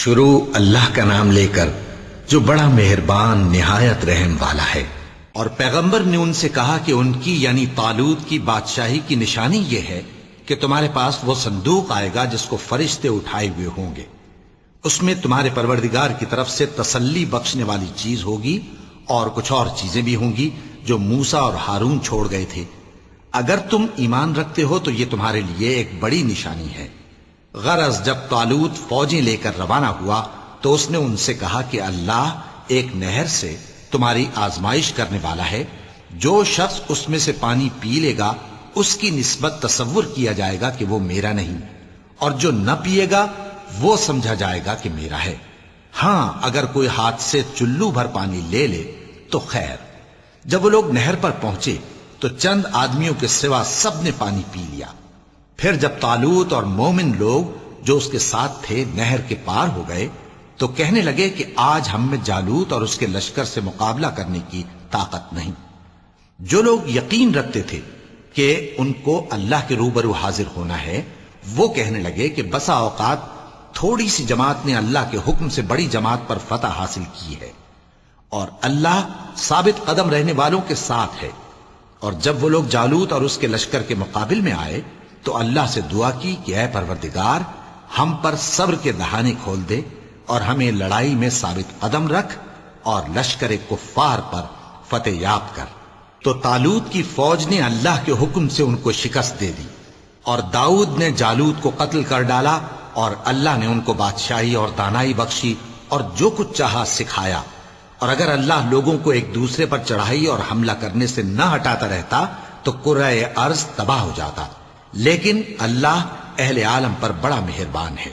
شروع اللہ کا نام لے کر جو بڑا مہربان نہایت رحم والا ہے۔ اور پیغمبر نے ان سے کہا کہ ان کی یعنی طالوت کی بادشاہی کی نشانی یہ ہے کہ تمہارے پاس وہ صندوق آئے گا جس کو فرشتے اٹھائے ہوئے ہوں گے، اس میں تمہارے پروردگار کی طرف سے تسلی بخشنے والی چیز ہوگی اور کچھ اور چیزیں بھی ہوں گی جو موسیٰ اور ہارون چھوڑ گئے تھے۔ اگر تم ایمان رکھتے ہو تو یہ تمہارے لیے ایک بڑی نشانی ہے۔ غرض جب طالوت فوجیں لے کر روانہ ہوا تو اس نے ان سے کہا کہ اللہ ایک نہر سے تمہاری آزمائش کرنے والا ہے، جو شخص اس میں سے پانی پی لے گا اس کی نسبت تصور کیا جائے گا کہ وہ میرا نہیں، اور جو نہ پیے گا وہ سمجھا جائے گا کہ میرا ہے۔ ہاں اگر کوئی ہاتھ سے چلو بھر پانی لے لے تو خیر۔ جب وہ لوگ نہر پر پہنچے تو چند آدمیوں کے سوا سب نے پانی پی لیا۔ پھر جب طالوت اور مومن لوگ جو اس کے ساتھ تھے نہر کے پار ہو گئے تو کہنے لگے کہ آج ہم میں جالوت اور اس کے لشکر سے مقابلہ کرنے کی طاقت نہیں۔ جو لوگ یقین رکھتے تھے کہ ان کو اللہ کے روبرو حاضر ہونا ہے وہ کہنے لگے کہ بسا اوقات تھوڑی سی جماعت نے اللہ کے حکم سے بڑی جماعت پر فتح حاصل کی ہے، اور اللہ ثابت قدم رہنے والوں کے ساتھ ہے۔ اور جب وہ لوگ جالوت اور اس کے لشکر کے مقابل میں آئے تو اللہ سے دعا کی کہ اے پروردگار ہم پر صبر کے دہانے کھول دے اور ہمیں لڑائی میں ثابت قدم رکھ اور لشکر کفار پر فتح یاب کر۔ تو طالوت کی فوج نے اللہ کے حکم سے ان کو شکست دے دی، اور داؤد نے جالوت کو قتل کر ڈالا، اور اللہ نے ان کو بادشاہی اور دانائی بخشی اور جو کچھ چاہا سکھایا۔ اور اگر اللہ لوگوں کو ایک دوسرے پر چڑھائی اور حملہ کرنے سے نہ ہٹاتا رہتا تو کرۂ ارض تباہ ہو جاتا، لیکن اللہ اہل عالم پر بڑا مہربان ہے۔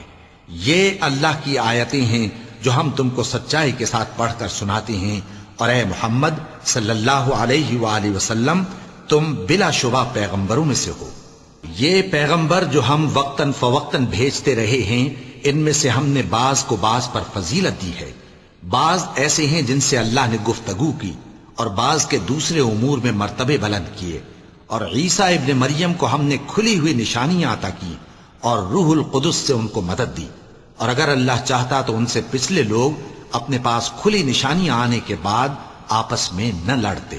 یہ اللہ کی آیتیں ہیں جو ہم تم کو سچائی کے ساتھ پڑھ کر سناتے ہیں، اور اے محمد صلی اللہ علیہ وآلہ وسلم تم بلا شبہ پیغمبروں میں سے ہو۔ یہ پیغمبر جو ہم وقتاً فوقتاً بھیجتے رہے ہیں ان میں سے ہم نے بعض کو بعض پر فضیلت دی ہے، بعض ایسے ہیں جن سے اللہ نے گفتگو کی اور بعض کے دوسرے امور میں مرتبے بلند کیے، اور عیسیٰ ابن مریم کو ہم نے کھلی ہوئی نشانیاں عطا کی اور روح القدس سے ان کو مدد دی، اور اگر اللہ چاہتا تو ان سے پچھلے لوگ اپنے پاس کھلی نشانیاں آنے کے بعد آپس میں نہ لڑتے،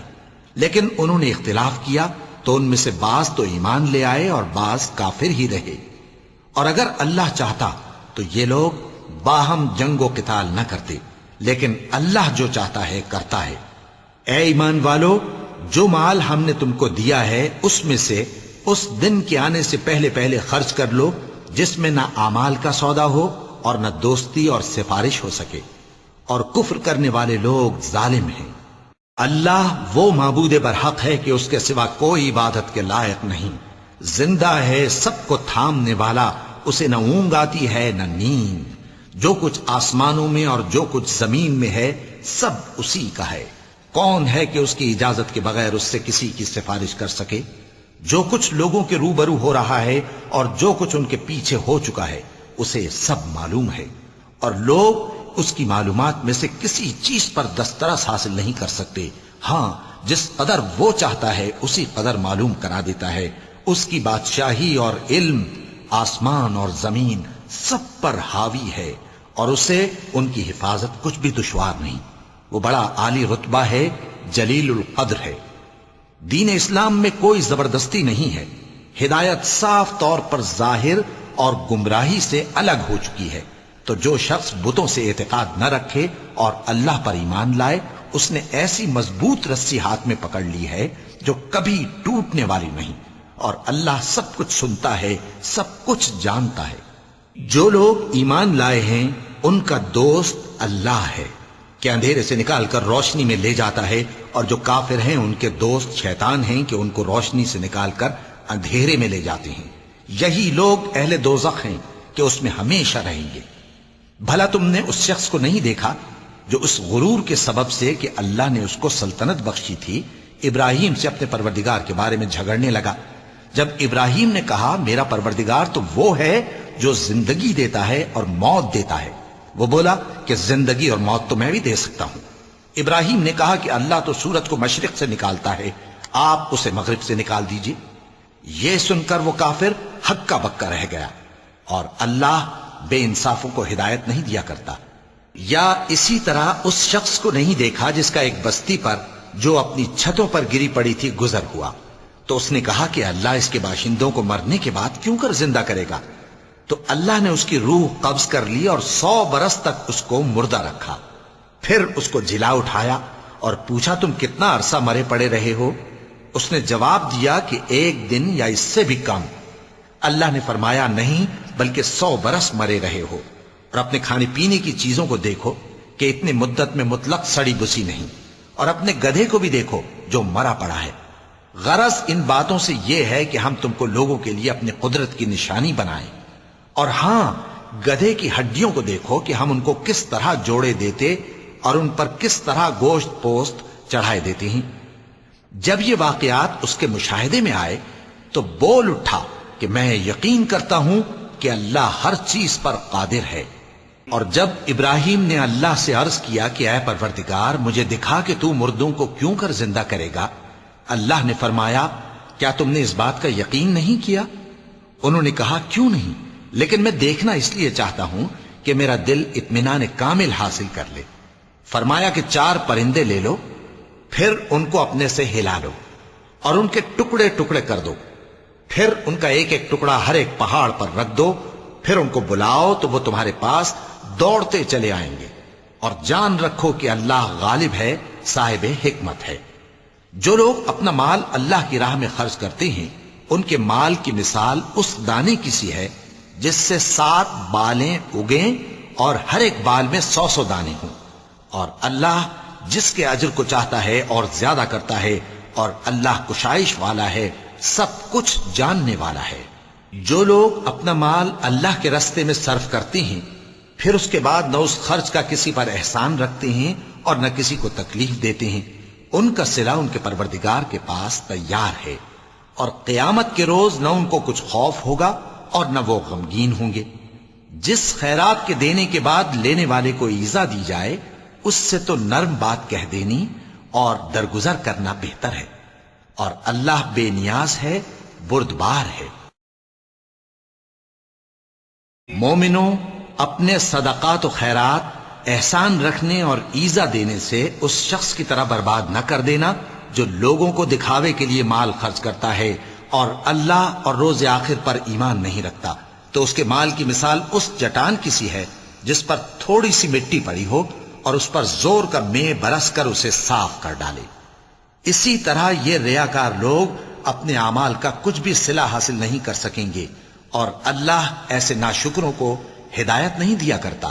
لیکن انہوں نے اختلاف کیا تو ان میں سے بعض تو ایمان لے آئے اور بعض کافر ہی رہے۔ اور اگر اللہ چاہتا تو یہ لوگ باہم جنگ و قتال نہ کرتے، لیکن اللہ جو چاہتا ہے کرتا ہے۔ اے ایمان والو، جو مال ہم نے تم کو دیا ہے اس میں سے اس دن کے آنے سے پہلے پہلے خرچ کر لو جس میں نہ اعمال کا سودا ہو اور نہ دوستی اور سفارش ہو سکے، اور کفر کرنے والے لوگ ظالم ہیں۔ اللہ وہ معبود برحق ہے کہ اس کے سوا کوئی عبادت کے لائق نہیں، زندہ ہے، سب کو تھامنے والا، اسے نہ اونگ آتی ہے نہ نیند۔ جو کچھ آسمانوں میں اور جو کچھ زمین میں ہے سب اسی کا ہے۔ کون ہے کہ اس کی اجازت کے بغیر اس سے کسی کی سفارش کر سکے؟ جو کچھ لوگوں کے روبرو ہو رہا ہے اور جو کچھ ان کے پیچھے ہو چکا ہے اسے سب معلوم ہے، اور لوگ اس کی معلومات میں سے کسی چیز پر دسترس حاصل نہیں کر سکتے۔ ہاں جس قدر وہ چاہتا ہے اسی قدر معلوم کرا دیتا ہے۔ اس کی بادشاہی اور علم آسمان اور زمین سب پر حاوی ہے، اور اسے ان کی حفاظت کچھ بھی دشوار نہیں۔ وہ بڑا عالی رتبہ ہے، جلیل القدر ہے۔ دین اسلام میں کوئی زبردستی نہیں ہے، ہدایت صاف طور پر ظاہر اور گمراہی سے الگ ہو چکی ہے۔ تو جو شخص بتوں سے اعتقاد نہ رکھے اور اللہ پر ایمان لائے اس نے ایسی مضبوط رسی ہاتھ میں پکڑ لی ہے جو کبھی ٹوٹنے والی نہیں، اور اللہ سب کچھ سنتا ہے، سب کچھ جانتا ہے۔ جو لوگ ایمان لائے ہیں ان کا دوست اللہ ہے کہ اندھیرے سے نکال کر روشنی میں لے جاتا ہے، اور جو کافر ہیں ان کے دوست شیطان ہیں کہ ان کو روشنی سے نکال کر اندھیرے میں لے جاتے ہیں۔ یہی لوگ اہل دوزخ ہیں کہ اس میں ہمیشہ رہیں گے۔ بھلا تم نے اس شخص کو نہیں دیکھا جو اس غرور کے سبب سے کہ اللہ نے اس کو سلطنت بخشی تھی ابراہیم سے اپنے پروردگار کے بارے میں جھگڑنے لگا؟ جب ابراہیم نے کہا میرا پروردگار تو وہ ہے جو زندگی دیتا ہے اور موت دیتا ہے، وہ بولا کہ زندگی اور موت تو میں بھی دے سکتا ہوں۔ ابراہیم نے کہا کہ اللہ تو سورج کو مشرق سے نکالتا ہے، آپ اسے مغرب سے نکال دیجئے۔ یہ سن کر وہ کافر ہکا بکا رہ گیا، اور اللہ بے انصافوں کو ہدایت نہیں دیا کرتا۔ یا اسی طرح اس شخص کو نہیں دیکھا جس کا ایک بستی پر جو اپنی چھتوں پر گری پڑی تھی گزر ہوا، تو اس نے کہا کہ اللہ اس کے باشندوں کو مرنے کے بعد کیوں کر زندہ کرے گا؟ تو اللہ نے اس کی روح قبض کر لی اور 100 برس تک اس کو مردہ رکھا۔ پھر اس کو جلا اٹھایا اور پوچھا تم کتنا عرصہ مرے پڑے رہے ہو؟ اس نے جواب دیا کہ 1 دن یا اس سے بھی کم۔ اللہ نے فرمایا نہیں بلکہ 100 برس مرے رہے ہو، اور اپنے کھانے پینے کی چیزوں کو دیکھو کہ اتنی مدت میں مطلق سڑی بسی نہیں، اور اپنے گدھے کو بھی دیکھو جو مرا پڑا ہے۔ غرض ان باتوں سے یہ ہے کہ ہم تم کو لوگوں کے لیے اپنی قدرت کی نشانی بنائیں۔ اور ہاں، گدھے کی ہڈیوں کو دیکھو کہ ہم ان کو کس طرح جوڑے دیتے اور ان پر کس طرح گوشت پوست چڑھائے دیتے ہیں۔ جب یہ واقعات اس کے مشاہدے میں آئے تو بول اٹھا کہ میں یقین کرتا ہوں کہ اللہ ہر چیز پر قادر ہے۔ اور جب ابراہیم نے اللہ سے عرض کیا کہ اے پروردگار مجھے دکھا کہ تو مردوں کو کیوں کر زندہ کرے گا، اللہ نے فرمایا کیا تم نے اس بات کا یقین نہیں کیا؟ انہوں نے کہا کیوں نہیں، لیکن میں دیکھنا اس لیے چاہتا ہوں کہ میرا دل اطمینان کامل حاصل کر لے۔ فرمایا کہ 4 پرندے لے لو، پھر ان کو اپنے سے ہلا لو اور ان کے ٹکڑے ٹکڑے کر دو، پھر ان کا ایک ایک ٹکڑا ہر ایک پہاڑ پر رکھ دو، پھر ان کو بلاؤ تو وہ تمہارے پاس دوڑتے چلے آئیں گے، اور جان رکھو کہ اللہ غالب ہے، صاحب حکمت ہے۔ جو لوگ اپنا مال اللہ کی راہ میں خرچ کرتے ہیں ان کے مال کی مثال اس دانے کی سی ہے جس سے 7 بالیں اگیں اور ہر ایک بال میں 100 دانے ہوں، اور اللہ جس کے اجر کو چاہتا ہے اور زیادہ کرتا ہے، اور اللہ کشائش والا ہے، سب کچھ جاننے والا ہے۔ جو لوگ اپنا مال اللہ کے راستے میں صرف کرتے ہیں پھر اس کے بعد نہ اس خرچ کا کسی پر احسان رکھتے ہیں اور نہ کسی کو تکلیف دیتے ہیں، ان کا صلہ ان کے پروردگار کے پاس تیار ہے، اور قیامت کے روز نہ ان کو کچھ خوف ہوگا اور نہ وہ غمگین ہوں گے۔ جس خیرات کے دینے کے بعد لینے والے کو ایذا دی جائے اس سے تو نرم بات کہہ دینی اور درگزر کرنا بہتر ہے، اور اللہ بے نیاز ہے، بردبار ہے۔ مومنوں، اپنے صدقات و خیرات احسان رکھنے اور ایذا دینے سے اس شخص کی طرح برباد نہ کر دینا جو لوگوں کو دکھاوے کے لیے مال خرچ کرتا ہے اور اللہ اور روز آخر پر ایمان نہیں رکھتا، تو اس کے مال کی مثال اس چٹان کی سی ہے جس پر تھوڑی سی مٹی پڑی ہو اور اس پر زور کا مے برس کر اسے صاف کر ڈالے۔ اسی طرح یہ ریاکار لوگ اپنے اعمال کا کچھ بھی صلہ حاصل نہیں کر سکیں گے، اور اللہ ایسے ناشکروں کو ہدایت نہیں دیا کرتا۔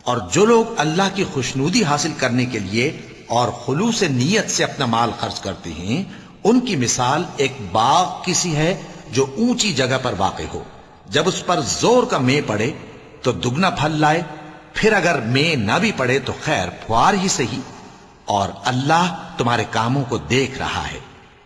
اور جو لوگ اللہ کی خوشنودی حاصل کرنے کے لیے اور خلوص نیت سے اپنا مال خرچ کرتے ہیں ان کی مثال ایک باغ کی سی ہے جو اونچی جگہ پر واقع ہو، جب اس پر زور کا مے پڑے تو دگنا پھل لائے، پھر اگر مے نہ بھی پڑے تو خیر پھوار ہی صحیح، اور اللہ تمہارے کاموں کو دیکھ رہا ہے۔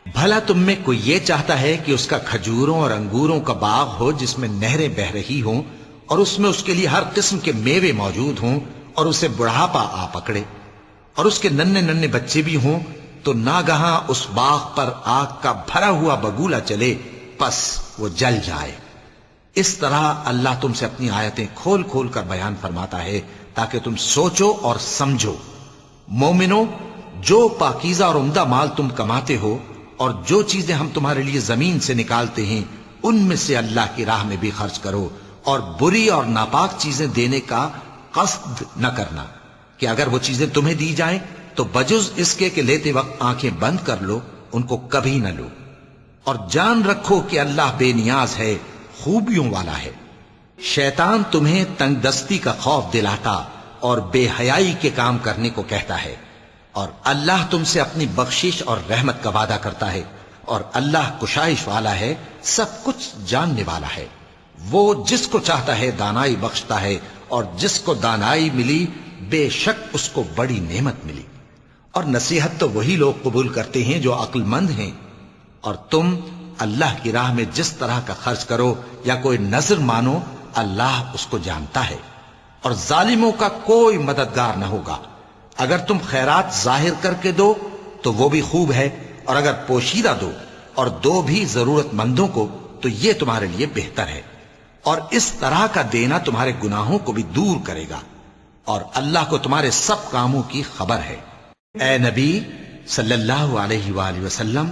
بھلا تم میں کوئی یہ چاہتا ہے کہ اس کا کھجوروں اور انگوروں کا باغ ہو جس میں نہریں بہہ رہی ہوں اور اس میں اس کے لیے ہر قسم کے میوے موجود ہوں، اور اسے بڑھاپا آ پکڑے اور اس کے ننھے ننھے بچے بھی ہوں، تو ناگہاں اس باغ پر آگ کا بھرا ہوا بگولا چلے، پس وہ جل جائے۔ اس طرح اللہ تم سے اپنی آیتیں کھول کھول کر بیان فرماتا ہے تاکہ تم سوچو اور سمجھو۔ مومنو، جو پاکیزہ اور عمدہ مال تم کماتے ہو اور جو چیزیں ہم تمہارے لیے زمین سے نکالتے ہیں ان میں سے اللہ کی راہ میں بھی خرچ کرو، اور بری اور ناپاک چیزیں دینے کا قصد نہ کرنا کہ اگر وہ چیزیں تمہیں دی جائیں تو بجز اس کے کہ لیتے وقت آنکھیں بند کر لو، ان کو کبھی نہ لو، اور جان رکھو کہ اللہ بے نیاز ہے، خوبیوں والا ہے۔ شیطان تمہیں تنگ دستی کا خوف دلاتا اور بے حیائی کے کام کرنے کو کہتا ہے، اور اللہ تم سے اپنی بخشش اور رحمت کا وعدہ کرتا ہے، اور اللہ کشائش والا ہے، سب کچھ جاننے والا ہے۔ وہ جس کو چاہتا ہے دانائی بخشتا ہے، اور جس کو دانائی ملی بے شک اس کو بڑی نعمت ملی، اور نصیحت تو وہی لوگ قبول کرتے ہیں جو عقل مند ہیں۔ اور تم اللہ کی راہ میں جس طرح کا خرچ کرو یا کوئی نذر مانو، اللہ اس کو جانتا ہے، اور ظالموں کا کوئی مددگار نہ ہوگا۔ اگر تم خیرات ظاہر کر کے دو تو وہ بھی خوب ہے، اور اگر پوشیدہ دو اور دو بھی ضرورت مندوں کو تو یہ تمہارے لیے بہتر ہے۔ اور اس طرح کا دینا تمہارے گناہوں کو بھی دور کرے گا، اور اللہ کو تمہارے سب کاموں کی خبر ہے۔ اے نبی صلی اللہ علیہ وآلہ وسلم،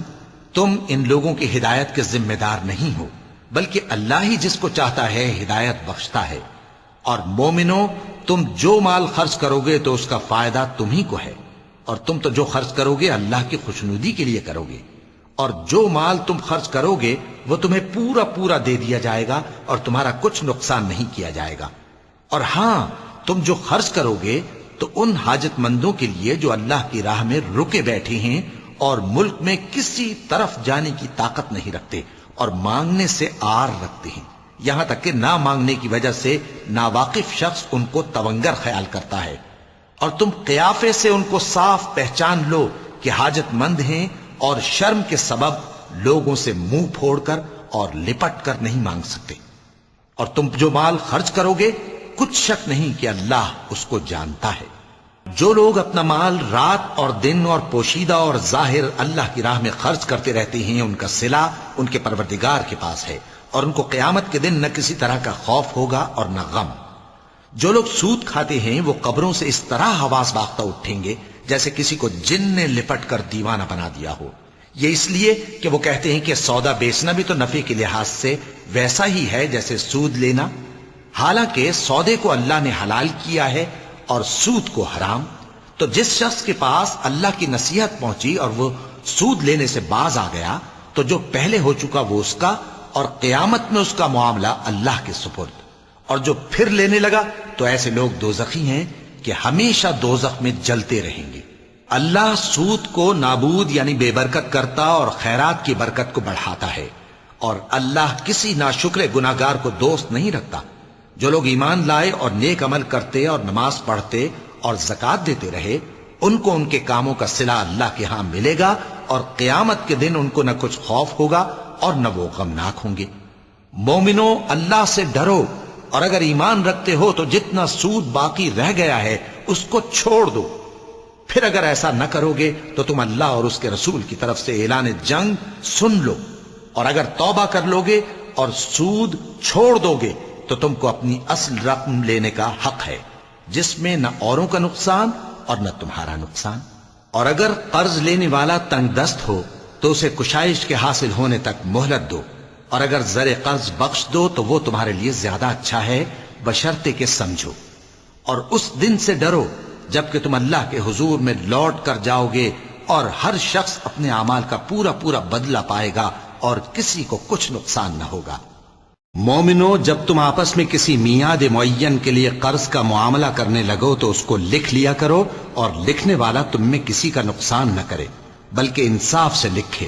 تم ان لوگوں کی ہدایت کے ذمہ دار نہیں ہو، بلکہ اللہ ہی جس کو چاہتا ہے ہدایت بخشتا ہے۔ اور مومنو، تم جو مال خرچ کرو گے تو اس کا فائدہ تمہیں کو ہے، اور تم تو جو خرچ کرو گے اللہ کی خوشنودی کے لیے کرو گے، اور جو مال تم خرچ کرو گے وہ تمہیں پورا پورا دے دیا جائے گا اور تمہارا کچھ نقصان نہیں کیا جائے گا۔ اور ہاں، تم جو خرچ کرو گے تو ان حاجت مندوں کے لیے جو اللہ کی راہ میں رکے بیٹھے ہیں اور ملک میں کسی طرف جانے کی طاقت نہیں رکھتے اور مانگنے سے آر رکھتے ہیں، یہاں تک کہ نہ مانگنے کی وجہ سے ناواقف شخص ان کو تونگر خیال کرتا ہے، اور تم قیافے سے ان کو صاف پہچان لو کہ حاجت مند ہیں، اور شرم کے سبب لوگوں سے منہ پھوڑ کر اور لپٹ کر نہیں مانگ سکتے۔ اور تم جو مال خرچ کرو گے کچھ شک نہیں کہ اللہ اس کو جانتا ہے۔ جو لوگ اپنا مال رات اور دن اور پوشیدہ اور ظاہر اللہ کی راہ میں خرچ کرتے رہتے ہیں، ان کا صلہ ان کے پروردگار کے پاس ہے، اور ان کو قیامت کے دن نہ کسی طرح کا خوف ہوگا اور نہ غم۔ جو لوگ سود کھاتے ہیں وہ قبروں سے اس طرح حواس باختہ اٹھیں گے جیسے کسی کو جن نے لپٹ کر دیوانہ بنا دیا ہو، یہ اس لیے کہ وہ کہتے ہیں کہ سودا بیچنا بھی تو نفع کے لحاظ سے ویسا ہی ہے جیسے سود لینا، حالانکہ سودے کو اللہ نے حلال کیا ہے اور سود کو حرام۔ تو جس شخص کے پاس اللہ کی نصیحت پہنچی اور وہ سود لینے سے باز آ گیا تو جو پہلے ہو چکا وہ اس کا، اور قیامت میں اس کا معاملہ اللہ کے سپرد۔ اور جو پھر لینے لگا تو ایسے لوگ دوزخی ہیں کہ ہمیشہ دوزخ میں جلتے رہیں گے۔ اللہ سود کو نابود یعنی بے برکت کرتا اور خیرات کی برکت کو بڑھاتا ہے، اور اللہ کسی ناشکر گناہگار کو دوست نہیں رکھتا۔ جو لوگ ایمان لائے اور نیک عمل کرتے اور نماز پڑھتے اور زکوٰۃ دیتے رہے، ان کو ان کے کاموں کا صلہ اللہ کے ہاں ملے گا، اور قیامت کے دن ان کو نہ کچھ خوف ہوگا اور نہ وہ غمناک ہوں گے۔ مومنو، اللہ سے ڈرو، اور اگر ایمان رکھتے ہو تو جتنا سود باقی رہ گیا ہے اس کو چھوڑ دو۔ پھر اگر ایسا نہ کرو گے تو تم اللہ اور اس کے رسول کی طرف سے اعلان جنگ سن لو، اور اگر توبہ کر لو گے اور سود چھوڑ دو گے تو تم کو اپنی اصل رقم لینے کا حق ہے، جس میں نہ اوروں کا نقصان اور نہ تمہارا نقصان۔ اور اگر قرض لینے والا تنگ دست ہو تو اسے کشائش کے حاصل ہونے تک مہلت دو، اور اگر زر قرض بخش دو تو وہ تمہارے لیے زیادہ اچھا ہے، بشرطے کہ سمجھو۔ اور اس دن سے ڈرو جبکہ تم اللہ کے حضور میں لوٹ کر جاؤ گے، اور ہر شخص اپنے اعمال کا پورا پورا بدلہ پائے گا اور کسی کو کچھ نقصان نہ ہوگا۔ مومنو، جب تم آپس میں کسی میعاد معین کے لیے قرض کا معاملہ کرنے لگو تو اس کو لکھ لیا کرو، اور لکھنے والا تم میں کسی کا نقصان نہ کرے بلکہ انصاف سے لکھے۔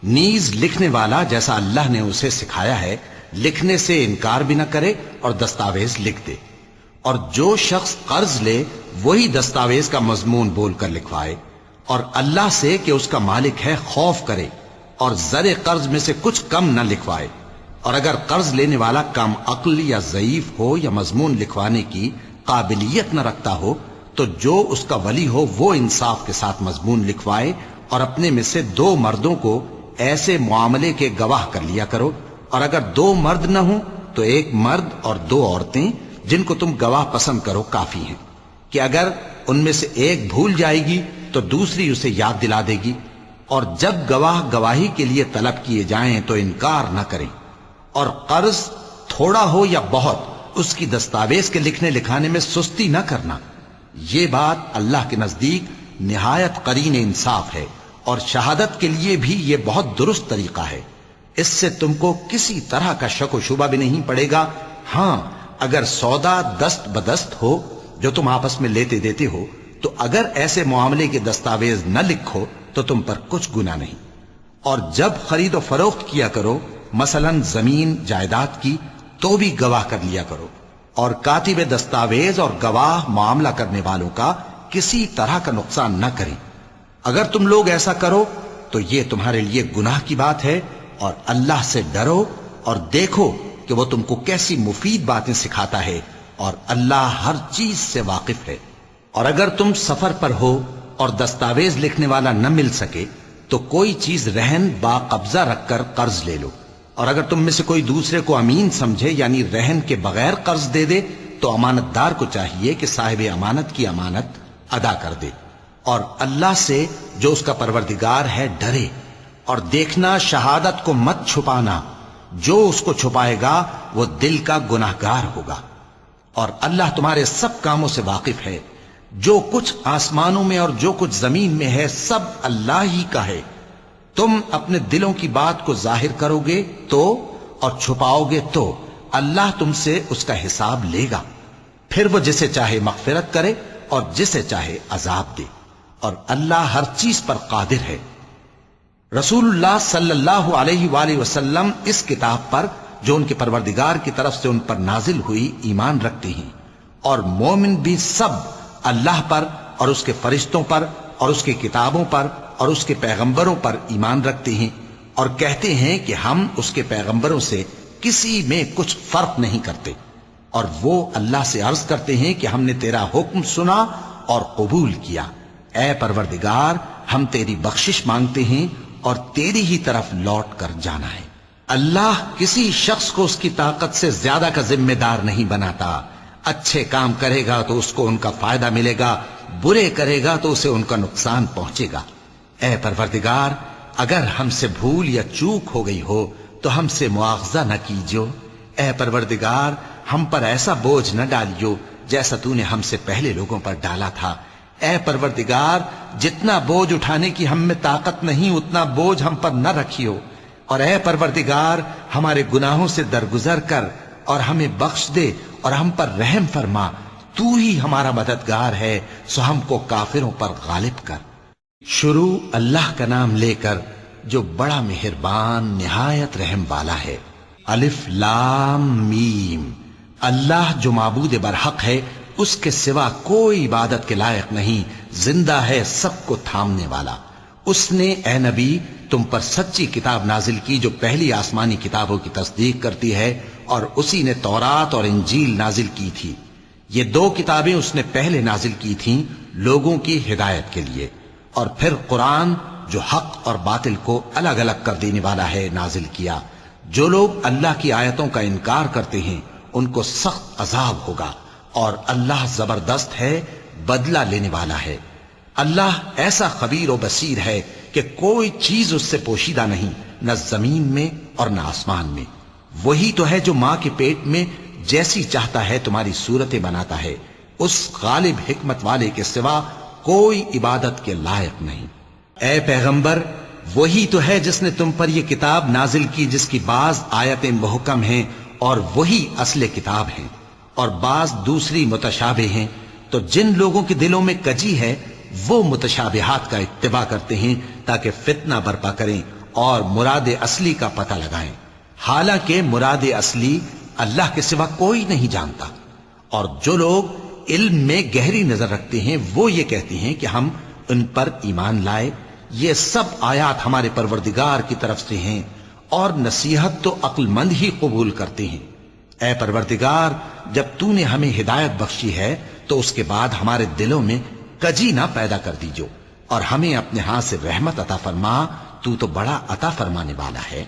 نیز لکھنے والا جیسا اللہ نے اسے سکھایا ہے لکھنے سے انکار بھی نہ کرے اور دستاویز لکھ دے، اور جو شخص قرض لے وہی دستاویز کا مضمون بول کر لکھوائے، اور اللہ سے کہ اس کا مالک ہے خوف کرے، اور زر قرض میں سے کچھ کم نہ لکھوائے۔ اور اگر قرض لینے والا کم عقل یا ضعیف ہو یا مضمون لکھوانے کی قابلیت نہ رکھتا ہو تو جو اس کا ولی ہو وہ انصاف کے ساتھ مضمون لکھوائے، اور اپنے میں سے 2 مردوں کو ایسے معاملے کے گواہ کر لیا کرو، اور اگر 2 مرد نہ ہوں تو 1 مرد اور 2 عورتیں جن کو تم گواہ پسند کرو کافی ہیں، کہ اگر ان میں سے ایک بھول جائے گی تو دوسری اسے یاد دلا دے گی، اور جب گواہ گواہی کے لیے طلب کیے جائیں تو انکار نہ کریں۔ اور قرض تھوڑا ہو یا بہت اس کی دستاویز کے لکھنے لکھانے میں سستی نہ کرنا، یہ بات اللہ کے نزدیک نہایت قرین انصاف ہے، اور شہادت کے لیے بھی یہ بہت درست طریقہ ہے۔ اس سے تم کو کسی طرح کا شک و شبہ بھی نہیں پڑے گا۔ ہاں، اگر سودا دست بدست ہو جو تم آپس میں لیتے دیتے ہو تو اگر ایسے معاملے کے دستاویز نہ لکھو تو تم پر کچھ گناہ نہیں۔ اور جب خرید و فروخت کیا کرو، مثلا زمین جائیداد کی، تو بھی گواہ کر لیا کرو، اور کاتب دستاویز اور گواہ معاملہ کرنے والوں کا کسی طرح کا نقصان نہ کریں۔ اگر تم لوگ ایسا کرو تو یہ تمہارے لیے گناہ کی بات ہے، اور اللہ سے ڈرو اور دیکھو کہ وہ تم کو کیسی مفید باتیں سکھاتا ہے، اور اللہ ہر چیز سے واقف ہے۔ اور اگر تم سفر پر ہو اور دستاویز لکھنے والا نہ مل سکے تو کوئی چیز رہن با قبضہ رکھ کر قرض لے لو، اور اگر تم میں سے کوئی دوسرے کو امین سمجھے یعنی رہن کے بغیر قرض دے دے تو امانت دار کو چاہیے کہ صاحب امانت کی امانت ادا کر دے، اور اللہ سے جو اس کا پروردگار ہے ڈرے، اور دیکھنا شہادت کو مت چھپانا، جو اس کو چھپائے گا وہ دل کا گناہگار ہوگا، اور اللہ تمہارے سب کاموں سے واقف ہے۔ جو کچھ آسمانوں میں اور جو کچھ زمین میں ہے سب اللہ ہی کا ہے۔ تم اپنے دلوں کی بات کو ظاہر کرو گے تو اور چھپاؤ گے تو اللہ تم سے اس کا حساب لے گا، پھر وہ جسے چاہے مغفرت کرے اور جسے چاہے عذاب دے، اور اللہ ہر چیز پر قادر ہے۔ رسول اللہ صلی اللہ علیہ وآلہ وسلم اس کتاب پر جو ان کے پروردگار کی طرف سے ان پر نازل ہوئی ایمان رکھتے ہیں، اور مومن بھی سب اللہ پر اور اس کے فرشتوں پر اور اس کی کتابوں پر اور اس کے پیغمبروں پر ایمان رکھتے ہیں، اور کہتے ہیں کہ ہم اس کے پیغمبروں سے کسی میں کچھ فرق نہیں کرتے، اور وہ اللہ سے عرض کرتے ہیں کہ ہم نے تیرا حکم سنا اور قبول کیا۔ اے پروردگار، ہم تیری بخشش مانگتے ہیں اور تیری ہی طرف لوٹ کر جانا ہے۔ اللہ کسی شخص کو اس کی طاقت سے زیادہ کا ذمہ دار نہیں بناتا۔ اچھے کام کرے گا تو اس کو ان کا فائدہ ملے گا، برے کرے گا تو اسے ان کا نقصان پہنچے گا۔ اے پروردگار، اگر ہم سے بھول یا چوک ہو گئی ہو تو ہم سے مواخذہ نہ کیجو۔ اے پروردگار، ہم پر ایسا بوجھ نہ ڈالیو جیسا تو نے ہم سے پہلے لوگوں پر ڈالا تھا۔ اے پروردگار، جتنا بوجھ اٹھانے کی ہم میں طاقت نہیں اتنا بوجھ ہم پر نہ رکھیو، اور اے پروردگار ہمارے گناہوں سے درگزر کر اور ہمیں بخش دے اور ہم پر رحم فرما، تو ہی ہمارا مددگار ہے، سو ہم کو کافروں پر غالب کر۔ شروع اللہ کا نام لے کر جو بڑا مہربان نہایت رحم والا ہے۔ الف لام میم۔ اللہ جو معبود برحق ہے، اس کے سوا کوئی عبادت کے لائق نہیں، زندہ ہے، سب کو تھامنے والا۔ اس نے اے نبی تم پر سچی کتاب نازل کی جو پہلی آسمانی کتابوں کی تصدیق کرتی ہے، اور اسی نے تورات اور انجیل نازل کی تھی۔ یہ دو کتابیں اس نے پہلے نازل کی تھیں لوگوں کی ہدایت کے لیے، اور پھر قرآن جو حق اور باطل کو الگ الگ کر دینے والا ہے نازل کیا۔ جو لوگ اللہ کی آیتوں کا انکار کرتے ہیں ان کو سخت عذاب ہوگا، اور اللہ زبردست ہے، بدلہ لینے والا ہے۔ اللہ ایسا خبیر و بصیر ہے کہ کوئی چیز اس سے پوشیدہ نہیں، نہ زمین میں اور نہ آسمان میں۔ وہی تو ہے جو ماں کے پیٹ میں جیسی چاہتا ہے تمہاری صورتیں بناتا ہے، اس غالب حکمت والے کے سوا کوئی عبادت کے لائق نہیں۔ اے پیغمبر، وہی تو ہے جس نے تم پر یہ کتاب نازل کی جس کی بعض آیتیں محکم ہیں اور وہی اصل کتاب ہیں، اور بعض دوسری متشابہ ہیں، تو جن لوگوں کے دلوں میں کجی ہے وہ متشابہات کا اتباع کرتے ہیں تاکہ فتنہ برپا کریں اور مراد اصلی کا پتہ لگائیں، حالانکہ مراد اصلی اللہ کے سوا کوئی نہیں جانتا۔ اور جو لوگ علم میں گہری نظر رکھتے ہیں وہ یہ کہتے ہیں کہ ہم ان پر ایمان لائے، یہ سب آیات ہمارے پروردگار کی طرف سے ہیں، اور نصیحت تو عقل مند ہی قبول کرتے ہیں۔ اے پروردگار، جب تو نے ہمیں ہدایت بخشی ہے تو اس کے بعد ہمارے دلوں میں کجی نہ پیدا کر دیجو، اور ہمیں اپنے ہاتھ سے رحمت عطا فرما، تو بڑا عطا فرمانے والا ہے۔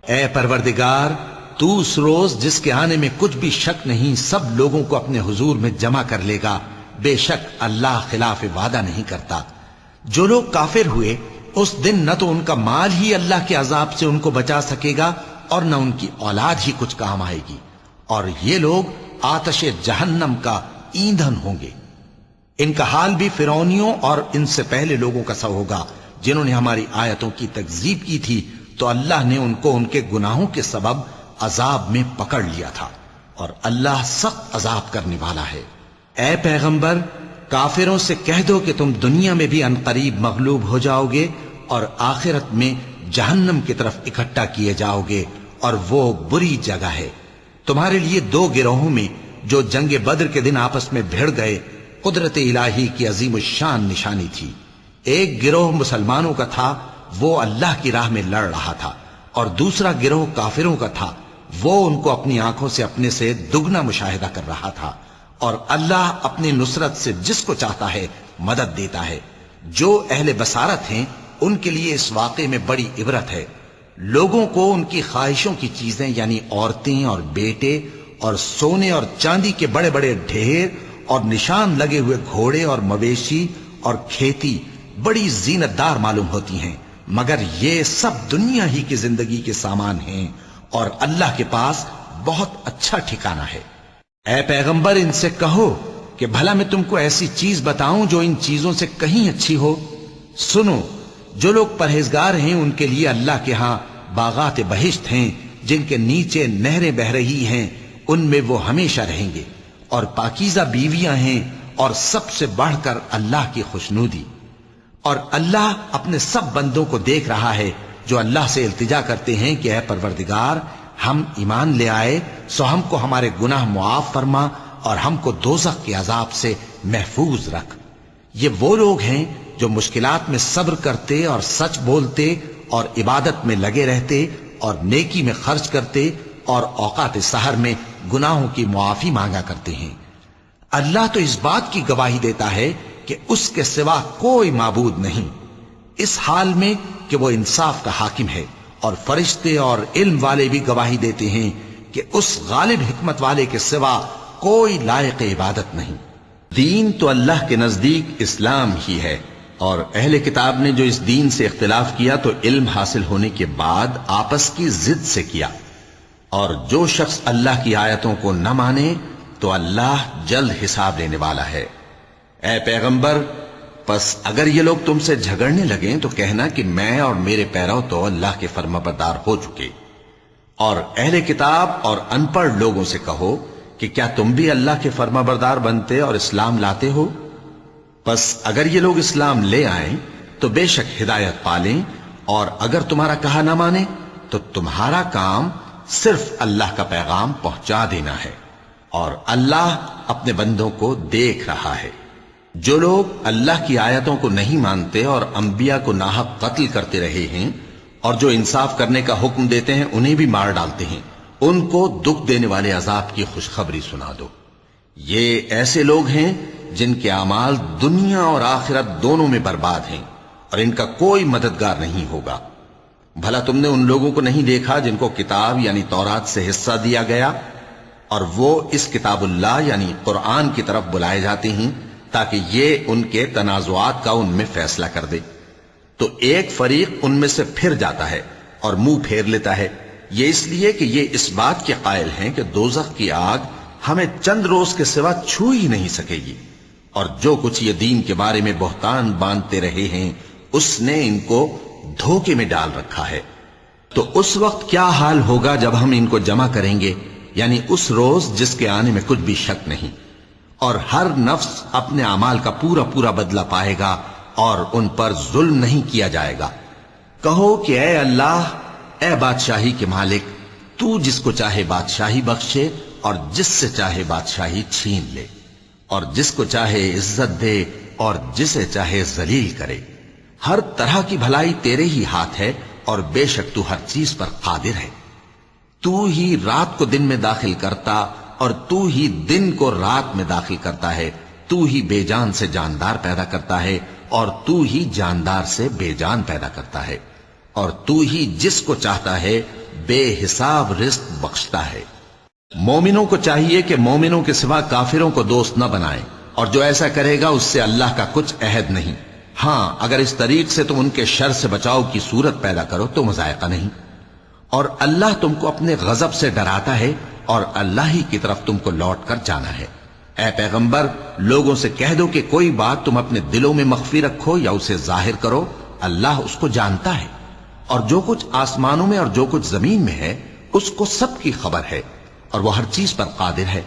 اے پروردگار، تو اس روز جس کے آنے میں کچھ بھی شک نہیں سب لوگوں کو اپنے حضور میں جمع کر لے گا، بے شک اللہ خلاف وعدہ نہیں کرتا۔ جو لوگ کافر ہوئے اس دن نہ تو ان کا مال ہی اللہ کے عذاب سے ان کو بچا سکے گا اور نہ ان کی اولاد ہی کچھ کام آئے گی، اور یہ لوگ آتش جہنم کا ایندھن ہوں گے۔ ان کا حال بھی فرعونیوں اور ان سے پہلے لوگوں کا سا ہوگا جنہوں نے ہماری آیتوں کی تکذیب کی تھی، تو اللہ نے ان کو ان کے گناہوں کے سبب عذاب میں پکڑ لیا تھا، اور اللہ سخت عذاب کرنے والا ہے۔ اے پیغمبر، کافروں سے کہہ دو کہ تم دنیا میں بھی عنقریب مغلوب ہو جاؤ گے اور آخرت میں جہنم کی طرف اکٹھا کیے جاؤ گے، اور وہ بری جگہ ہے۔ تمہارے لیے دو گروہوں میں جو جنگ بدر کے دن آپس میں بھڑ گئے قدرت الہی کی عظیم الشان نشانی تھی۔ ایک گروہ مسلمانوں کا تھا، وہ اللہ کی راہ میں لڑ رہا تھا، اور دوسرا گروہ کافروں کا تھا، وہ ان کو اپنی آنکھوں سے اپنے سے دگنا مشاہدہ کر رہا تھا۔ اور اللہ اپنی نصرت سے جس کو چاہتا ہے مدد دیتا ہے۔ جو اہل بصارت ہیں ان کے لیے اس واقعے میں بڑی عبرت ہے۔ لوگوں کو ان کی خواہشوں کی چیزیں یعنی عورتیں اور بیٹے اور سونے اور چاندی کے بڑے بڑے ڈھیر اور نشان لگے ہوئے گھوڑے اور مویشی اور کھیتی بڑی زینت دار معلوم ہوتی ہیں، مگر یہ سب دنیا ہی کی زندگی کے سامان ہیں اور اللہ کے پاس بہت اچھا ٹھکانہ ہے۔ اے پیغمبر ان سے کہو کہ بھلا میں تم کو ایسی چیز بتاؤں جو ان چیزوں سے کہیں اچھی ہو؟ سنو، جو لوگ پرہیزگار ہیں ان کے لیے اللہ کے ہاں باغات بہشت ہیں جن کے نیچے نہریں بہ رہی ہیں، ان میں وہ ہمیشہ رہیں گے، اور پاکیزہ بیویاں ہیں، اور سب سے بڑھ کر اللہ کی خوشنودی۔ اور اللہ اپنے سب بندوں کو دیکھ رہا ہے جو اللہ سے التجا کرتے ہیں کہ اے پروردگار، ہم ایمان لے آئے سو ہم کو ہمارے گناہ معاف فرما اور ہم کو دوزخ کے عذاب سے محفوظ رکھ۔ یہ وہ لوگ ہیں جو مشکلات میں صبر کرتے اور سچ بولتے اور عبادت میں لگے رہتے اور نیکی میں خرچ کرتے اور اوقات سحر میں گناہوں کی معافی مانگا کرتے ہیں۔ اللہ تو اس بات کی گواہی دیتا ہے کہ اس کے سوا کوئی معبود نہیں، اس حال میں کہ وہ انصاف کا حاکم ہے، اور فرشتے اور علم والے بھی گواہی دیتے ہیں کہ اس غالب حکمت والے کے سوا کوئی لائق عبادت نہیں۔ دین تو اللہ کے نزدیک اسلام ہی ہے، اور اہل کتاب نے جو اس دین سے اختلاف کیا تو علم حاصل ہونے کے بعد آپس کی ضد سے کیا، اور جو شخص اللہ کی آیتوں کو نہ مانے تو اللہ جلد حساب لینے والا ہے۔ اے پیغمبر، پس اگر یہ لوگ تم سے جھگڑنے لگیں تو کہنا کہ میں اور میرے پیرو تو اللہ کے فرمانبردار ہو چکے، اور اہل کتاب اور ان پڑھ لوگوں سے کہو کہ کیا تم بھی اللہ کے فرمانبردار بنتے اور اسلام لاتے ہو؟ پس اگر یہ لوگ اسلام لے آئیں تو بے شک ہدایت پالیں، اور اگر تمہارا کہا نہ مانے تو تمہارا کام صرف اللہ کا پیغام پہنچا دینا ہے، اور اللہ اپنے بندوں کو دیکھ رہا ہے۔ جو لوگ اللہ کی آیتوں کو نہیں مانتے اور انبیاء کو ناحق قتل کرتے رہے ہیں، اور جو انصاف کرنے کا حکم دیتے ہیں انہیں بھی مار ڈالتے ہیں، ان کو دکھ دینے والے عذاب کی خوشخبری سنا دو۔ یہ ایسے لوگ ہیں جن کے اعمال دنیا اور آخرت دونوں میں برباد ہیں، اور ان کا کوئی مددگار نہیں ہوگا۔ بھلا تم نے ان لوگوں کو نہیں دیکھا جن کو کتاب یعنی تورات سے حصہ دیا گیا، اور وہ اس کتاب اللہ یعنی قرآن کی طرف بلائے جاتے ہیں تاکہ یہ ان کے تنازعات کا ان میں فیصلہ کر دے، تو ایک فریق ان میں سے پھر جاتا ہے اور منہ پھیر لیتا ہے، یہ اس لیے کہ یہ اس بات کے قائل ہیں کہ دوزخ کی آگ ہمیں چند روز کے سوا چھو ہی نہیں سکے گی، اور جو کچھ یہ دین کے بارے میں بہتان باندھتے رہے ہیں اس نے ان کو دھوکے میں ڈال رکھا ہے۔ تو اس وقت کیا حال ہوگا جب ہم ان کو جمع کریں گے، یعنی اس روز جس کے آنے میں کچھ بھی شک نہیں، اور ہر نفس اپنے اعمال کا پورا پورا بدلہ پائے گا اور ان پر ظلم نہیں کیا جائے گا۔ کہو کہ اے اللہ، اے بادشاہی کے مالک، تو جس کو چاہے بادشاہی بخشے اور جس سے چاہے بادشاہی چھین لے، اور جس کو چاہے عزت دے اور جسے چاہے ذلیل کرے۔ ہر طرح کی بھلائی تیرے ہی ہاتھ ہے، اور بے شک تو ہر چیز پر قادر ہے۔ تو ہی رات کو دن میں داخل کرتا اور تو ہی دن کو رات میں داخل کرتا ہے، تو ہی بے جان سے جاندار پیدا کرتا ہے اور تو ہی جاندار سے بے جان پیدا کرتا ہے، اور تو ہی جس کو چاہتا ہے بے حساب رزق بخشتا ہے۔ مومنوں کو چاہیے کہ مومنوں کے سوا کافروں کو دوست نہ بنائیں، اور جو ایسا کرے گا اس سے اللہ کا کچھ عہد نہیں۔ ہاں، اگر اس طریق سے تم ان کے شر سے بچاؤ کی صورت پیدا کرو تو مذائقہ نہیں، اور اللہ تم کو اپنے غضب سے ڈراتا ہے، اور اللہ ہی کی طرف تم کو لوٹ کر جانا ہے۔ اے پیغمبر، لوگوں سے کہہ دو کہ کوئی بات تم اپنے دلوں میں مخفی رکھو یا اسے ظاہر کرو، اللہ اس کو جانتا ہے، اور جو کچھ آسمانوں میں اور جو کچھ زمین میں ہے اس کو سب کی خبر ہے، اور وہ ہر چیز پر قادر ہے۔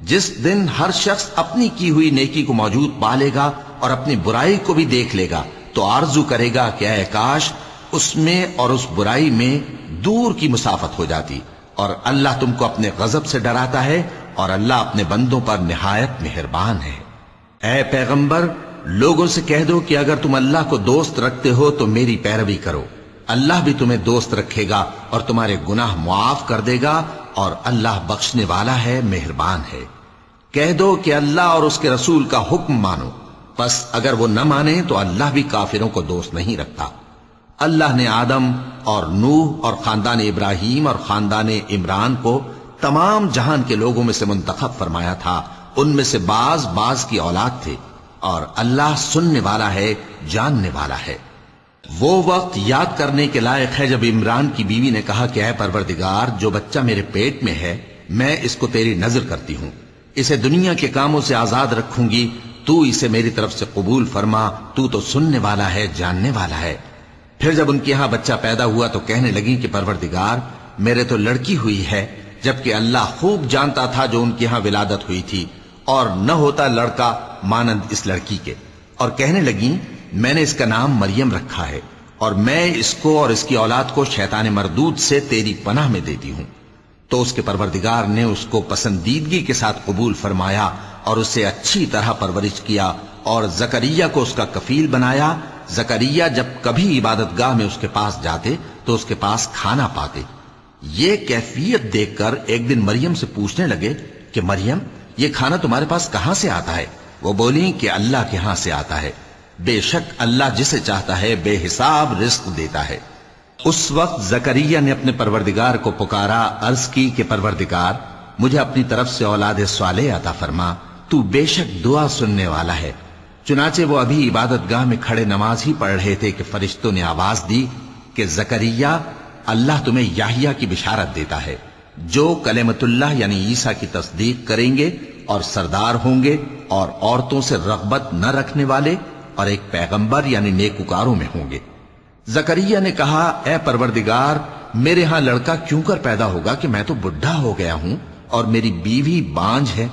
جس دن ہر شخص اپنی کی ہوئی نیکی کو موجود پا لے گا اور اپنی برائی کو بھی دیکھ لے گا تو آرزو کرے گا کہ اے کاش اس میں اور اس برائی میں دور کی مسافت ہو جاتی، اور اللہ تم کو اپنے غضب سے ڈراتا ہے، اور اللہ اپنے بندوں پر نہایت مہربان ہے۔ اے پیغمبر، لوگوں سے کہہ دو کہ اگر تم اللہ کو دوست رکھتے ہو تو میری پیروی کرو، اللہ بھی تمہیں دوست رکھے گا اور تمہارے گناہ معاف کر دے گا، اور اللہ بخشنے والا ہے، مہربان ہے۔ کہہ دو کہ اللہ اور اس کے رسول کا حکم مانو، پس اگر وہ نہ مانے تو اللہ بھی کافروں کو دوست نہیں رکھتا۔ اللہ نے آدم اور نوح اور خاندان ابراہیم اور خاندان عمران کو تمام جہان کے لوگوں میں سے منتخب فرمایا تھا، ان میں سے بعض بعض کی اولاد تھے، اور اللہ سننے والا ہے، جاننے والا ہے۔ وہ وقت یاد کرنے کے لائق ہے جب عمران کی بیوی نے کہا کہ اے پروردگار، جو بچہ میرے پیٹ میں ہے میں اس کو تیری نذر کرتی ہوں، اسے دنیا کے کاموں سے آزاد رکھوں گی، تو اسے میری طرف سے قبول فرما، تو تو سننے والا ہے، جاننے والا ہے۔ پھر جب ان کے ہاں بچہ پیدا ہوا تو کہنے لگی کہ پروردگار، میرے تو لڑکی ہوئی ہے، جبکہ اللہ خوب جانتا تھا جو ان کے ہاں ولادت ہوئی تھی، اور نہ ہوتا لڑکا مانند اس لڑکی کے۔ اور کہنے لگیں میں نے اس کا نام مریم رکھا ہے، اور میں اس کو اور اس کی اولاد کو شیطان مردود سے تیری پناہ میں دیتی ہوں۔ تو اس کے پروردگار نے اس کو پسندیدگی کے ساتھ قبول فرمایا اور اسے اچھی طرح پرورش کیا، اور زکریا کو اس کا کفیل بنایا۔ زکریا جب کبھی عبادت گاہ میں اس کے پاس جاتے تو اس کے پاس کھانا پاتے۔ یہ کیفیت دیکھ کر ایک دن مریم سے پوچھنے لگے کہ مریم، یہ کھانا تمہارے پاس کہاں سے آتا ہے؟ وہ بولی کہ اللہ کے ہاں سے آتا ہے، بے شک اللہ جسے چاہتا ہے بے حساب رزق دیتا ہے۔ اس وقت زکریا نے اپنے پروردگار کو پکارا، عرض کی کہ پروردگار، مجھے اپنی طرف سے اولاد صالح عطا فرما، تو بے شک دعا سننے والا ہے۔ چنانچہ وہ ابھی عبادت گاہ میں کھڑے نماز ہی پڑھ رہے تھے کہ فرشتوں نے آواز دی کہ زکریا، اللہ تمہیں یحییٰ کی بشارت دیتا ہے، جو کلمۃ اللہ یعنی عیسیٰ کی تصدیق کریں گے اور سردار ہوں گے، اور عورتوں سے رغبت نہ رکھنے والے، اور ایک پیغمبر یعنی نیکوکاروں میں ہوں گے۔ زکریا نے کہا، اے پروردگار، میرے ہاں لڑکا کیوں کر پیدا ہوگا کہ میں تو بڈھا ہو گیا ہوں اور میری بیوی بانجھ ہے؟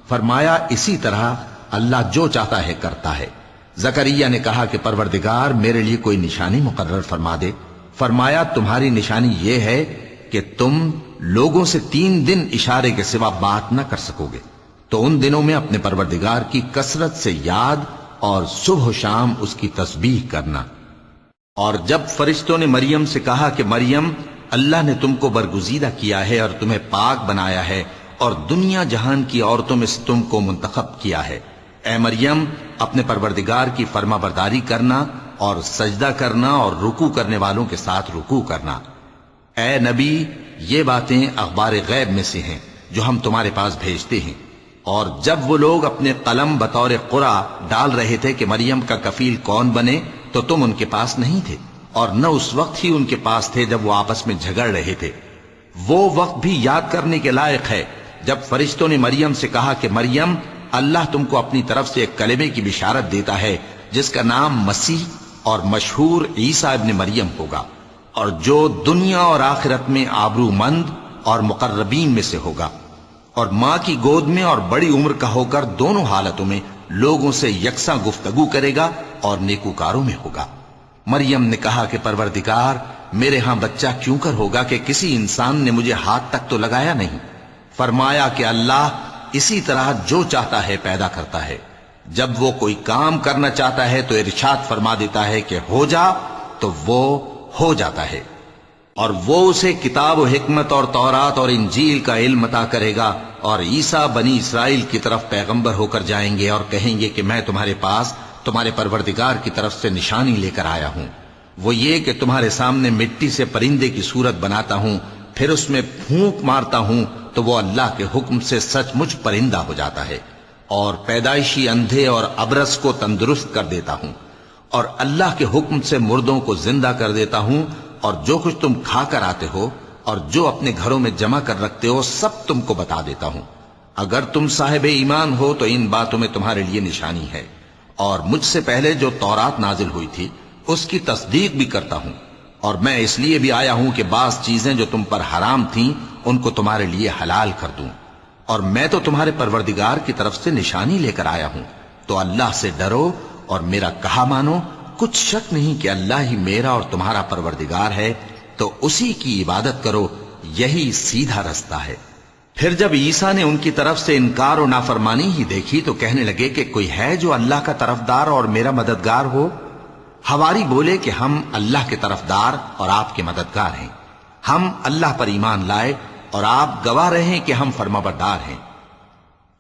فرمایا، اسی طرح اللہ جو چاہتا ہے کرتا ہے۔ زکریا نے کہا کہ پروردگار، میرے لیے کوئی نشانی مقرر فرما دے۔ فرمایا، تمہاری نشانی یہ ہے کہ تم لوگوں سے 3 دن اشارے کے سوا بات نہ کر سکو گے، تو ان دنوں میں اپنے پروردگار کی کثرت سے یاد اور صبح و شام اس کی تسبیح کرنا۔ اور جب فرشتوں نے مریم سے کہا کہ مریم، اللہ نے تم کو برگزیدہ کیا ہے اور تمہیں پاک بنایا ہے اور دنیا جہان کی عورتوں میں سے تم کو منتخب کیا ہے، اے مریم، اپنے پروردگار کی فرما برداری کرنا اور سجدہ کرنا اور رکوع کرنے والوں کے ساتھ رکوع کرنا۔ اے نبی، یہ باتیں اخبار غیب میں سے ہیں جو ہم تمہارے پاس بھیجتے ہیں۔ اور جب وہ لوگ اپنے قلم بطور قرعہ ڈال رہے تھے کہ مریم کا کفیل کون بنے، تو تم ان کے پاس نہیں تھے، اور نہ اس وقت ہی ان کے پاس تھے جب وہ آپس میں جھگڑ رہے تھے۔ وہ وقت بھی یاد کرنے کے لائق ہے جب فرشتوں نے مریم سے کہا کہ مریم، اللہ تم کو اپنی طرف سے ایک کلمے کی بشارت دیتا ہے جس کا نام مسیح اور مشہور عیسیٰ ابن مریم ہوگا، اور جو دنیا اور آخرت میں آبرو مند اور مقربین میں سے ہوگا، اور ماں کی گود میں اور بڑی عمر کا ہو کر دونوں حالتوں میں لوگوں سے یکساں گفتگو کرے گا اور نیکوکاروں میں ہوگا۔ مریم نے کہا کہ پروردگار، میرے ہاں بچہ کیوں کر ہوگا کہ کسی انسان نے مجھے ہاتھ تک تو لگایا نہیں؟ فرمایا کہ اللہ اسی طرح جو چاہتا ہے پیدا کرتا ہے، جب وہ کوئی کام کرنا چاہتا ہے تو ارشاد فرما دیتا ہے کہ ہو جا، تو وہ ہو جاتا ہے۔ اور وہ اسے کتاب و حکمت اور تورات اور انجیل کا علم عطا کرے گا، اور عیسیٰ بنی اسرائیل کی طرف پیغمبر ہو کر جائیں گے اور کہیں گے کہ میں تمہارے پاس تمہارے پروردگار کی طرف سے نشانی لے کر آیا ہوں، وہ یہ کہ تمہارے سامنے مٹی سے پرندے کی صورت بناتا ہوں، پھر اس میں پھونک مارتا ہوں تو وہ اللہ کے حکم سے سچ مچ پرندہ ہو جاتا ہے، اور پیدائشی اندھے اور ابرص کو تندرست کر دیتا ہوں، اور اللہ کے حکم سے مردوں کو زندہ کر دیتا ہوں، اور جو کچھ تم کھا کر آتے ہو اور جو اپنے گھروں میں جمع کر رکھتے ہو سب تم کو بتا دیتا ہوں۔ اگر تم صاحب ایمان ہو تو ان باتوں میں تمہارے لیے نشانی ہے، اور مجھ سے پہلے جو تورات نازل ہوئی تھی اس کی تصدیق بھی کرتا ہوں، اور میں اس لیے بھی آیا ہوں کہ بعض چیزیں جو تم پر حرام تھیں ان کو تمہارے لیے حلال کر دوں، اور میں تو تمہارے پروردگار کی طرف سے نشانی لے کر آیا ہوں، تو اللہ سے ڈرو اور میرا کہا مانو۔ کچھ شک نہیں کہ اللہ ہی میرا اور تمہارا پروردگار ہے، تو اسی کی عبادت کرو، یہی سیدھا رستہ ہے۔ پھر جب عیسیٰ نے ان کی طرف سے انکار و نافرمانی ہی دیکھی تو کہنے لگے کہ کوئی ہے جو اللہ کا طرفدار اور میرا مددگار ہو؟ حواری بولے کہ ہم اللہ کے طرفدار اور آپ کے مددگار ہیں، ہم اللہ پر ایمان لائے اور آپ گواہ رہے کہ ہم فرمانبردار ہیں۔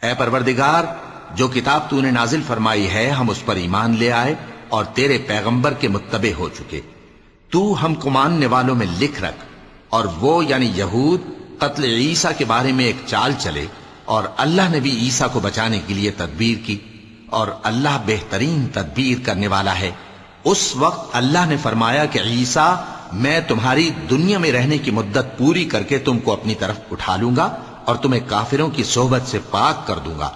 اے پروردگار، جو کتاب تو نے نازل فرمائی ہے ہم اس پر ایمان لے آئے اور تیرے پیغمبر کے متبع ہو چکے۔ تو ہم کو ماننے والوں میں لکھ رکھ، اور وہ یعنی یہود قتل عیسیٰ کے بارے میں ایک چال چلے، اور اللہ نے بھی عیسیٰ کو بچانے کے لیے تدبیر کی، اور اللہ بہترین تدبیر کرنے والا ہے۔ اس وقت اللہ نے فرمایا کہ عیسیٰ، میں تمہاری دنیا میں رہنے کی مدت پوری کر کے تم کو اپنی طرف اٹھا لوں گا اور تمہیں کافروں کی صحبت سے پاک کر دوں گا،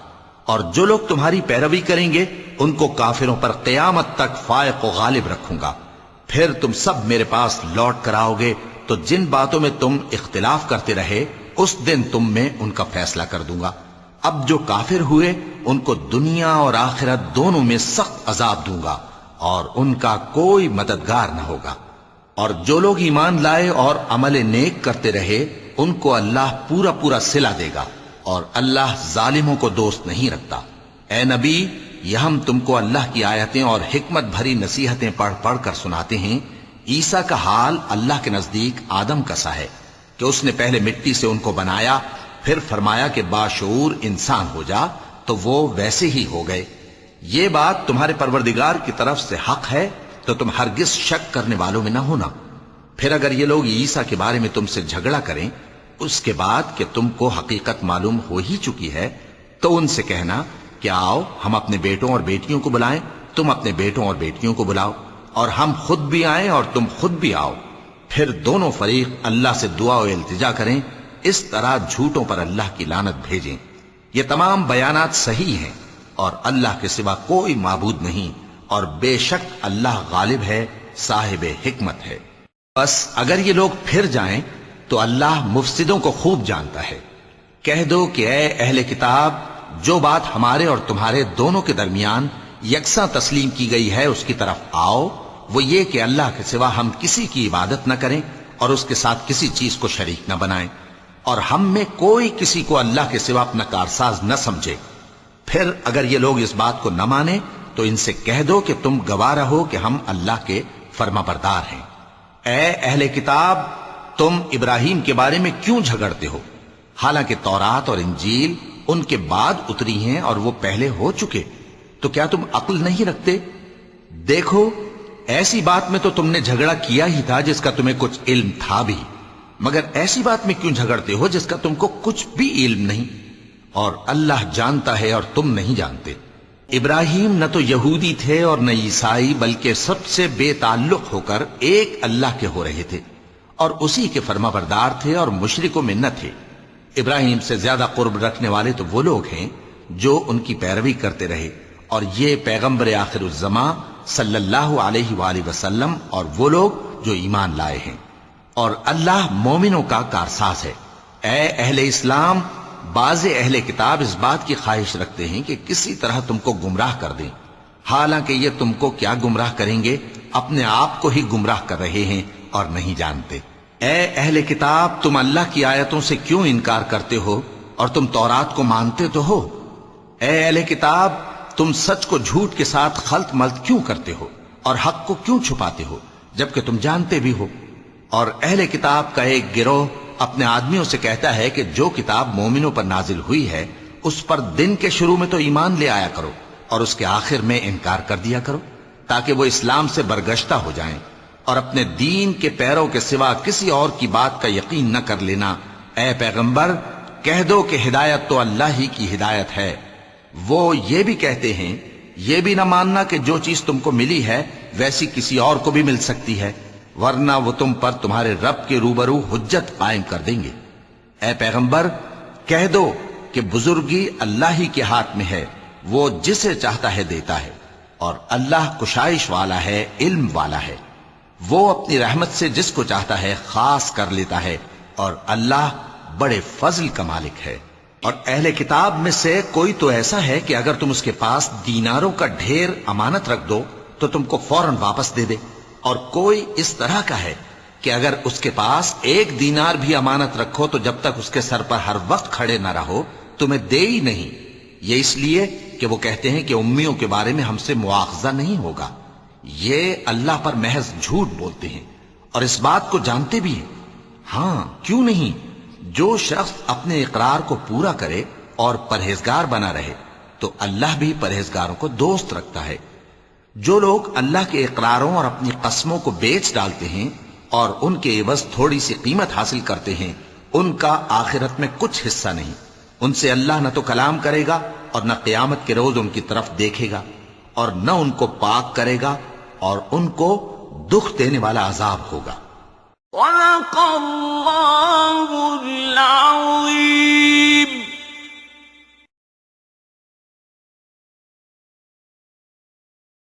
اور جو لوگ تمہاری پیروی کریں گے ان کو کافروں پر قیامت تک فائق و غالب رکھوں گا۔ پھر تم سب میرے پاس لوٹ کر آؤ گے تو جن باتوں میں تم اختلاف کرتے رہے اس دن تم میں ان کا فیصلہ کر دوں گا۔ اب جو کافر ہوئے ان کو دنیا اور آخرت دونوں میں سخت عذاب دوں گا، اور ان کا کوئی مددگار نہ ہوگا۔ اور جو لوگ ایمان لائے اور عمل نیک کرتے رہے ان کو اللہ پورا پورا صلہ دے گا، اور اللہ ظالموں کو دوست نہیں رکھتا۔ اے نبی، یہ ہم تم کو اللہ کی آیتیں اور حکمت بھری نصیحتیں پڑھ پڑھ کر سناتے ہیں۔ عیسیٰ کا حال اللہ کے نزدیک آدم کا سا ہے کہ اس نے پہلے مٹی سے ان کو بنایا، پھر فرمایا کہ باشعور انسان ہو جا، تو وہ ویسے ہی ہو گئے۔ یہ بات تمہارے پروردگار کی طرف سے حق ہے، تو تم ہرگز شک کرنے والوں میں نہ ہونا۔ پھر اگر یہ لوگ عیسیٰ کے بارے میں تم سے جھگڑا کریں اس کے بعد کہ تم کو حقیقت معلوم ہو ہی چکی ہے، تو ان سے کہنا کہ آؤ ہم اپنے بیٹوں اور بیٹیوں کو بلائیں، تم اپنے بیٹوں اور بیٹیوں کو بلاؤ، اور ہم خود بھی آئیں اور تم خود بھی آؤ، پھر دونوں فریق اللہ سے دعا و التجا کریں، اس طرح جھوٹوں پر اللہ کی لعنت بھیجیں۔ یہ تمام بیانات صحیح ہیں، اور اللہ کے سوا کوئی معبود نہیں، اور بے شک اللہ غالب ہے، صاحب حکمت ہے۔ بس اگر یہ لوگ پھر جائیں تو اللہ مفسدوں کو خوب جانتا ہے۔ کہہ دو کہ اے اہل کتاب، جو بات ہمارے اور تمہارے دونوں کے درمیان یکساں تسلیم کی گئی ہے اس کی طرف آؤ، وہ یہ کہ اللہ کے سوا ہم کسی کی عبادت نہ کریں اور اس کے ساتھ کسی چیز کو شریک نہ بنائیں، اور ہم میں کوئی کسی کو اللہ کے سوا اپنا کارساز نہ سمجھے۔ پھر اگر یہ لوگ اس بات کو نہ مانیں تو ان سے کہہ دو کہ تم گواہ رہو کہ ہم اللہ کے فرما بردار ہیں۔ اے اہل کتاب، تم ابراہیم کے بارے میں کیوں جھگڑتے ہو؟ حالانکہ تورات اور انجیل ان کے بعد اتری ہیں اور وہ پہلے ہو چکے، تو کیا تم عقل نہیں رکھتے؟ دیکھو، ایسی بات میں تو تم نے جھگڑا کیا ہی تھا جس کا تمہیں کچھ علم تھا بھی، مگر ایسی بات میں کیوں جھگڑتے ہو جس کا تم کو کچھ بھی علم نہیں؟ اور اللہ جانتا ہے اور تم نہیں جانتے۔ ابراہیم نہ تو یہودی تھے اور نہ عیسائی، بلکہ سب سے بے تعلق ہو کر ایک اللہ کے ہو رہے تھے، اور اسی کے فرما بردار تھے اور مشرکوں میں نہ تھے۔ ابراہیم سے زیادہ قرب رکھنے والے تو وہ لوگ ہیں جو ان کی پیروی کرتے رہے، اور یہ پیغمبر آخر الزماں صلی اللہ علیہ وآلہ وسلم اور وہ لوگ جو ایمان لائے ہیں، اور اللہ مومنوں کا کارساز ہے۔ اے اہل اسلام، بعض اہل کتاب اس بات کی خواہش رکھتے ہیں کہ کسی طرح تم کو گمراہ کر دیں، حالانکہ یہ تم کو کیا گمراہ کریں گے، اپنے آپ کو ہی گمراہ کر رہے ہیں اور نہیں جانتے۔ اے اہل کتاب، تم اللہ کی آیتوں سے کیوں انکار کرتے ہو اور تم تورات کو مانتے تو ہو؟ اے اہل کتاب، تم سچ کو جھوٹ کے ساتھ خلط ملط کیوں کرتے ہو اور حق کو کیوں چھپاتے ہو جبکہ تم جانتے بھی ہو؟ اور اہل کتاب کا ایک گروہ اپنے آدمیوں سے کہتا ہے کہ جو کتاب مومنوں پر نازل ہوئی ہے اس پر دن کے شروع میں تو ایمان لے آیا کرو اور اس کے آخر میں انکار کر دیا کرو، تاکہ وہ اسلام سے برگشتہ ہو جائیں، اور اپنے دین کے پیروں کے سوا کسی اور کی بات کا یقین نہ کر لینا۔ اے پیغمبر، کہہ دو کہ ہدایت تو اللہ ہی کی ہدایت ہے۔ وہ یہ بھی کہتے ہیں، یہ بھی نہ ماننا کہ جو چیز تم کو ملی ہے ویسی کسی اور کو بھی مل سکتی ہے، ورنہ وہ تم پر تمہارے رب کے روبرو حجت قائم کر دیں گے۔ اے پیغمبر، کہہ دو کہ بزرگی اللہ ہی کے ہاتھ میں ہے، وہ جسے چاہتا ہے دیتا ہے، اور اللہ کشائش والا ہے، علم والا ہے، وہ اپنی رحمت سے جس کو چاہتا ہے خاص کر لیتا ہے، اور اللہ بڑے فضل کا مالک ہے۔ اور اہل کتاب میں سے کوئی تو ایسا ہے کہ اگر تم اس کے پاس دیناروں کا ڈھیر امانت رکھ دو تو تم کو فوراً واپس دے دے، اور کوئی اس طرح کا ہے کہ اگر اس کے پاس 1 دینار بھی امانت رکھو تو جب تک اس کے سر پر ہر وقت کھڑے نہ رہو تمہیں دے ہی نہیں۔ یہ اس لیے کہ وہ کہتے ہیں کہ امیوں کے بارے میں ہم سے مواخذہ نہیں ہوگا۔ یہ اللہ پر محض جھوٹ بولتے ہیں اور اس بات کو جانتے بھی ہیں۔ ہاں، کیوں نہیں؟ جو شخص اپنے اقرار کو پورا کرے اور پرہیزگار بنا رہے تو اللہ بھی پرہیزگاروں کو دوست رکھتا ہے۔ جو لوگ اللہ کے اقراروں اور اپنی قسموں کو بیچ ڈالتے ہیں اور ان کے عوض تھوڑی سی قیمت حاصل کرتے ہیں، ان کا آخرت میں کچھ حصہ نہیں۔ ان سے اللہ نہ تو کلام کرے گا اور نہ قیامت کے روز ان کی طرف دیکھے گا، اور نہ ان کو پاک کرے گا، اور ان کو دکھ دینے والا عذاب ہوگا۔ صدق اللہ العظیم۔